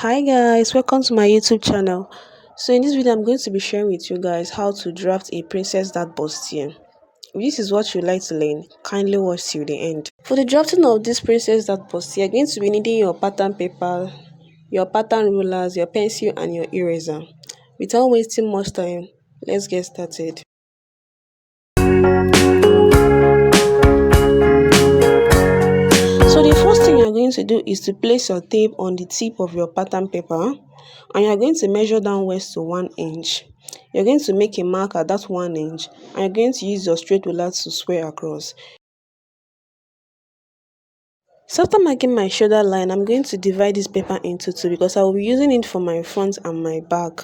Hi guys, welcome to my YouTube channel. So in this video I'm going to be sharing with you guys how to draft a princess dart bustier. If this is what you like to learn, kindly watch till the end. For the drafting of this princess dart bustier, you're going to be needing your pattern paper, your pattern rulers, your pencil and your eraser. Without wasting much time, let's get started. So the first thing you're going to do is to place your tape on the tip of your pattern paper, and you're going to measure downwards to 1 inch. You're going to make a mark at that 1 inch, and you're going to use your straight ruler to square across. So after marking my shoulder line, I'm going to divide this paper into two because I will be using it for my front and my back.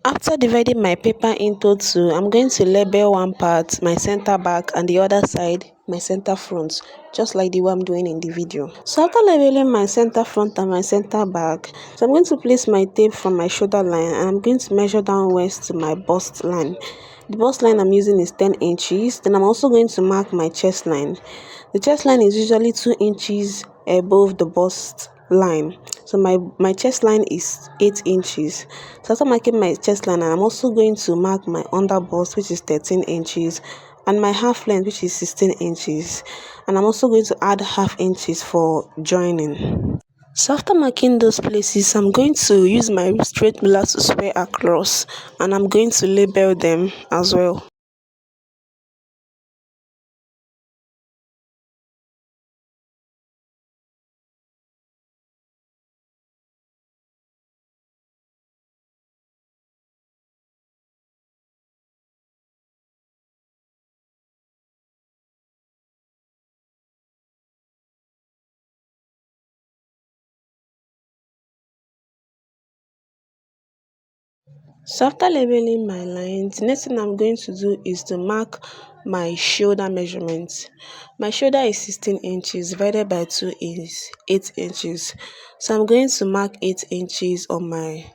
After dividing my paper into two, I'm going to label one part my center back and the other side my center front, just like the way I'm doing in the video. So after labeling my center front and my center back, so I'm going to place my tape from my shoulder line and I'm going to measure downwards to my bust line. The bust line I'm using is 10 inches. Then I'm also going to mark my chest line. The chest line is usually 2 inches above the bust line, so my chest line is 8 inches. So after marking my chest line, I'm also going to mark my under bust, which is 13 inches, and my half length, which is 16 inches, and I'm also going to add half inches for joining. So after marking those places, I'm going to use my straight ruler to square across, and I'm going to label them as well. So after labeling my lines, the next thing I'm going to do is to mark my shoulder measurements. My shoulder is 16 inches divided by 2 is 8 inches. So I'm going to mark 8 inches on my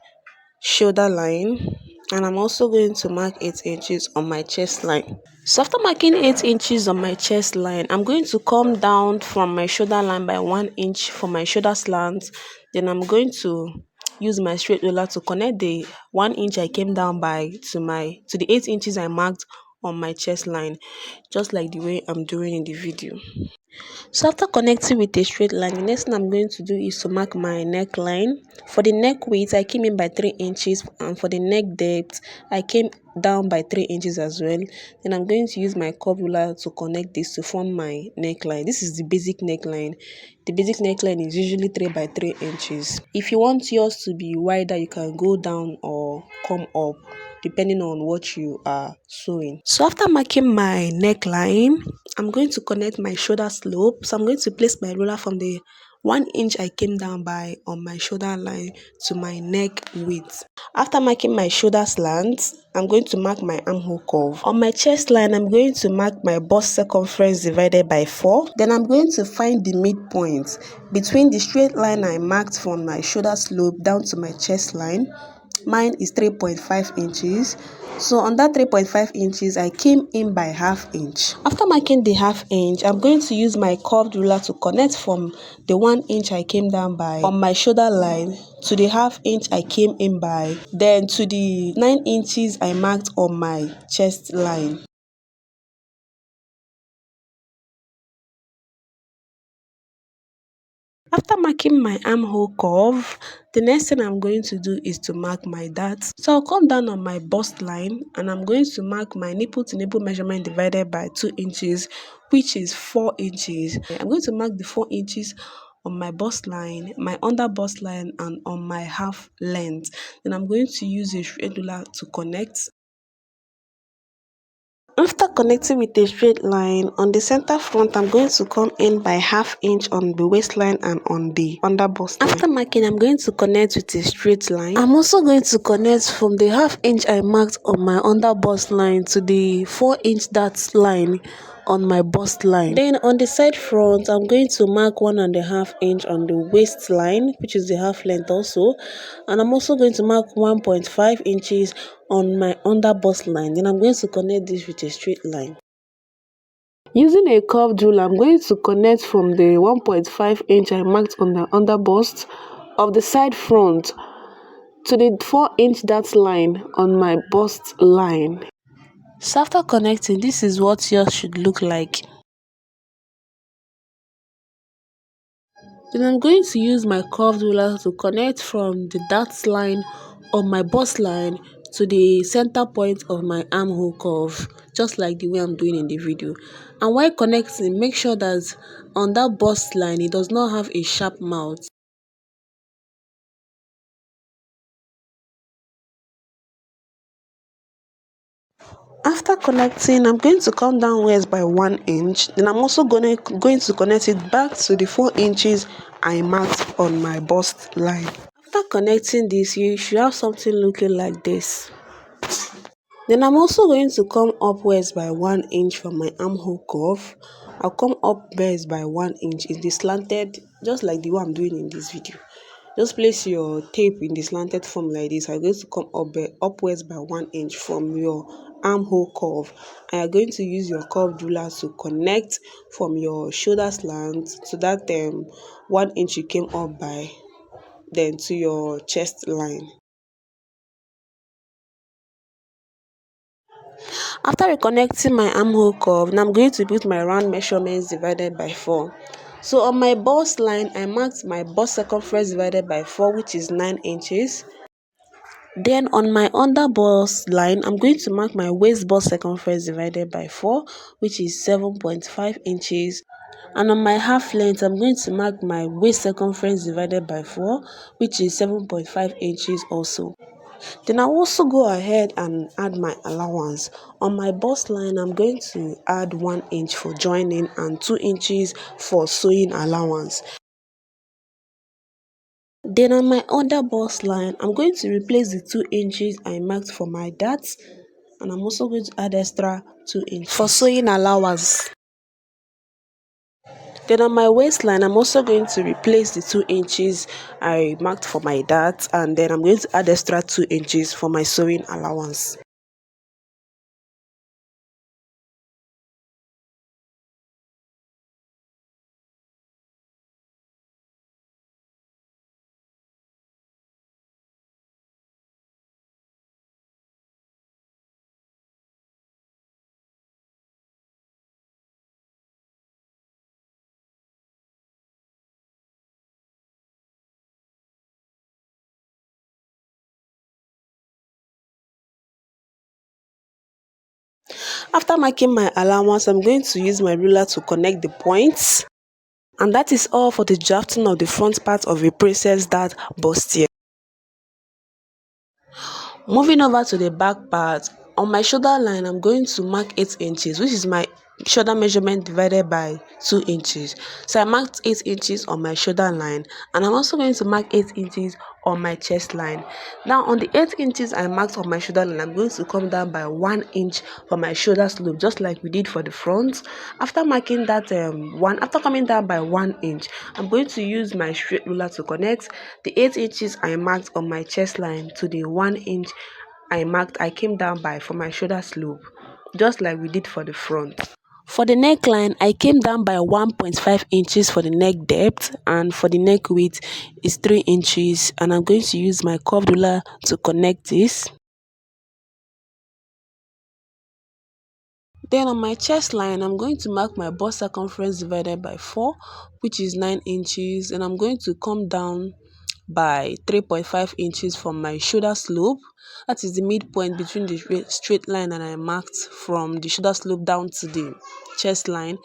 shoulder line, and I'm also going to mark 8 inches on my chest line. So after marking 8 inches on my chest line, I'm going to come down from my shoulder line by 1 inch for my shoulder slant. Then I'm going to use my straight ruler to connect the 1 inch I came down by to the 8 inches I marked on my chest line, just like the way I'm doing in the video. So after connecting with a straight line, the next thing I'm going to do is to mark my neckline. For the neck width, I came in by 3 inches, and for the neck depth, I came down by 3 inches as well. Then I'm going to use my curve ruler to connect this to form my neckline. This is the basic neckline. The basic neckline is usually 3 by 3 inches. If you want yours to be wider, you can go down or come up, depending on what you are sewing. So after marking my neckline, I'm going to connect my shoulder slope. So I'm going to place my ruler from the 1 inch I came down by on my shoulder line to my neck width. After marking my shoulder slant, I'm going to mark my armhole curve. On my chest line, I'm going to mark my bust circumference divided by 4. Then I'm going to find the midpoint between the straight line I marked from my shoulder slope down to my chest line. Mine is 3.5 inches. So on that 3.5 inches, I came in by half inch. After marking the half inch, I'm going to use my curved ruler to connect from the 1 inch I came down by on my shoulder line to the half inch I came in by, then to the 9 inches I marked on my chest line. After marking my armhole curve, the next thing I'm going to do is to mark my dart. So I'll come down on my bust line and I'm going to mark my nipple to nipple measurement divided by 2 inches, which is 4 inches. I'm going to mark the 4 inches on my bust line, my under bust line, and on my half length. Then I'm going to use a straight ruler to connect. After connecting with a straight line, on the center front, I'm going to come in by half inch on the waistline and on the under bust line. After marking, I'm going to connect with a straight line. I'm also going to connect from the half inch I marked on my under bust line to the 4 inch dart line on my bust line. Then on the side front, I'm going to mark 1.5 inch on the waistline, which is the half length also, and I'm also going to mark 1.5 inches on my under bust line. Then I'm going to connect this with a straight line. Using a curved rule, I'm going to connect from the 1.5 inch I marked on the under bust of the side front to the 4-inch dart line on my bust line. So after connecting, this is what yours should look like. Then I'm going to use my curved ruler to connect from the dart line on my bust line to the center point of my armhole curve, just like the way I'm doing in the video. And while connecting, make sure that on that bust line, it does not have a sharp mouth. After connecting, I'm going to come downwards by 1 inch. Then I'm also going to connect it back to the 4 inches I marked on my bust line. After connecting this, you should have something looking like this. Then I'm also going to come upwards by 1 inch from my armhole curve. I'll come upwards by 1 inch in the slanted, just like the way I'm doing in this video. Just place your tape in the slanted form like this. I'm going to come upwards by 1 inch from your armhole curve. And you're going to use your curved ruler to connect from your shoulder slant to that 1 inch you came up by, then to your chest line. After reconnecting my armhole curve, now I'm going to put my round measurements divided by 4. So on my bust line, I marked my bust circumference divided by 4, which is 9 inches. Then on my under bust line, I'm going to mark my waist bust circumference divided by 4, which is 7.5 inches. And on my half length, I'm going to mark my waist circumference divided by 4, which is 7.5 inches also. Then I'll also go ahead and add my allowance. On my bust line, I'm going to add 1 inch for joining and 2 inches for sewing allowance. Then on my under bust line, I'm going to replace the 2 inches I marked for my darts, and I'm also going to add extra 2 inches for sewing allowance. Then on my waistline, I'm also going to replace the 2 inches I marked for my darts, and then I'm going to add extra 2 inches for my sewing allowance. After marking my allowance, I'm going to use my ruler to connect the points. And that is all for the drafting of the front part of a Princess Dart Bustier. Moving over to the back part, on my shoulder line, I'm going to mark 8 inches, which is my shoulder measurement divided by 2 inches. So I marked 8 inches on my shoulder line, and I'm also going to mark 8 inches on my chest line. Now on the 8 inches I marked on my shoulder line, I'm going to come down by 1 inch for my shoulder slope, just like we did for the front. After marking that after coming down by 1 inch, I'm going to use my straight ruler to connect the 8 inches I marked on my chest line to the 1 inch I came down by for my shoulder slope, just like we did for the front. For the neckline, I came down by 1.5 inches for the neck depth, and for the neck width is 3 inches, and I'm going to use my curved ruler to connect this. Then on my chest line, I'm going to mark my bust circumference divided by 4, which is 9 inches, and I'm going to come down by 3.5 inches from my shoulder slope. That is the midpoint between the straight line that I marked from the shoulder slope down to the chest line.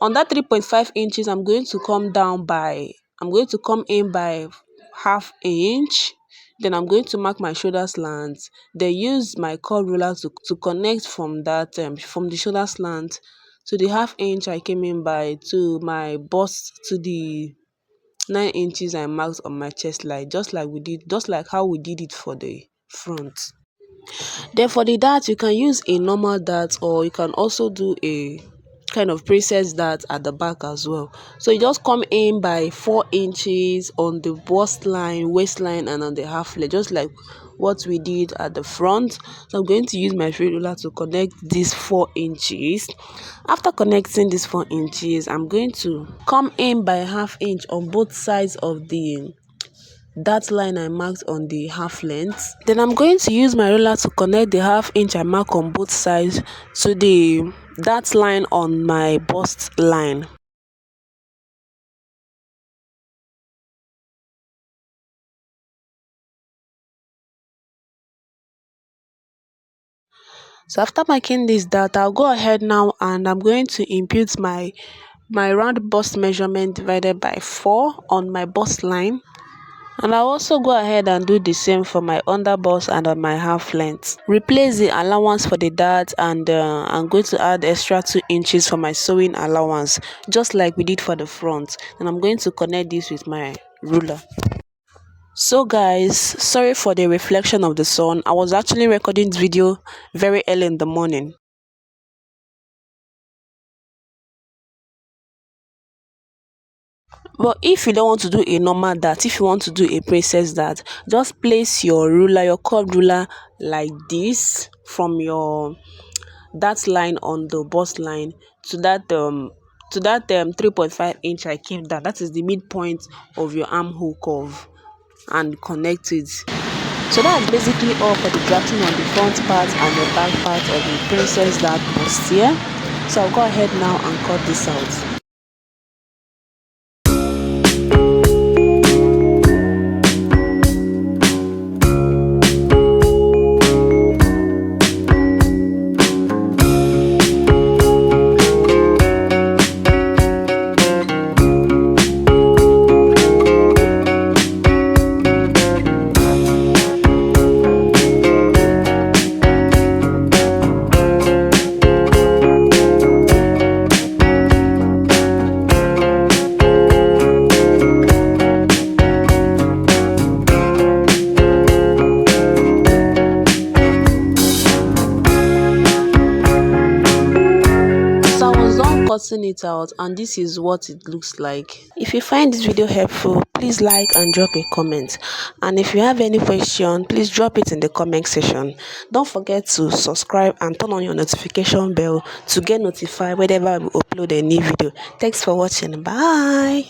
On that 3.5 inches, I'm going to come in by half inch. Then I'm going to mark my shoulder slant. Then use my curved ruler to connect from that from the shoulder slant to the half inch I came in by to my bust to the 9 inches I marked on my chest line, just like how we did it for the front. Then for the dart, you can use a normal dart, or you can also do a kind of princess dart at the back as well. So you just come in by 4 inches on the bust line, waistline, and on the half leg, just like what we did at the front. So I'm going to use my free ruler to connect these 4 inches. After connecting these 4 inches, I'm going to come in by 1/2 inch on both sides of the that line I marked on the half length. Then I'm going to use my ruler to connect the 1/2 inch I mark on both sides to the that line on my bust line. So after marking this dart, I'll go ahead now and I'm going to impute my round bust measurement divided by 4 on my bust line. And I'll also go ahead and do the same for my under bust and on my half length. Replace the allowance for the dart and I'm going to add extra 2 inches for my sewing allowance, just like we did for the front. And I'm going to connect this with my ruler. So guys, sorry for the reflection of the sun. I was actually recording this video very early in the morning. But if you don't want to do a normal dart, if you want to do a princess dart, just place your ruler, your curved ruler, like this from your that line on the bust line to that 3.5 inch I came down. That is the midpoint of your armhole curve, and connect it. So that's basically all for the drafting on the front part and the back part of the princess dart bustier. So I'll go ahead now and cut this out. Cutting it out, and this is what it looks like. If you find this video helpful, please like and drop a comment, and if you have any question, please drop it in the comment section. Don't forget to subscribe and turn on your notification bell to get notified whenever we upload a new video. Thanks for watching. Bye.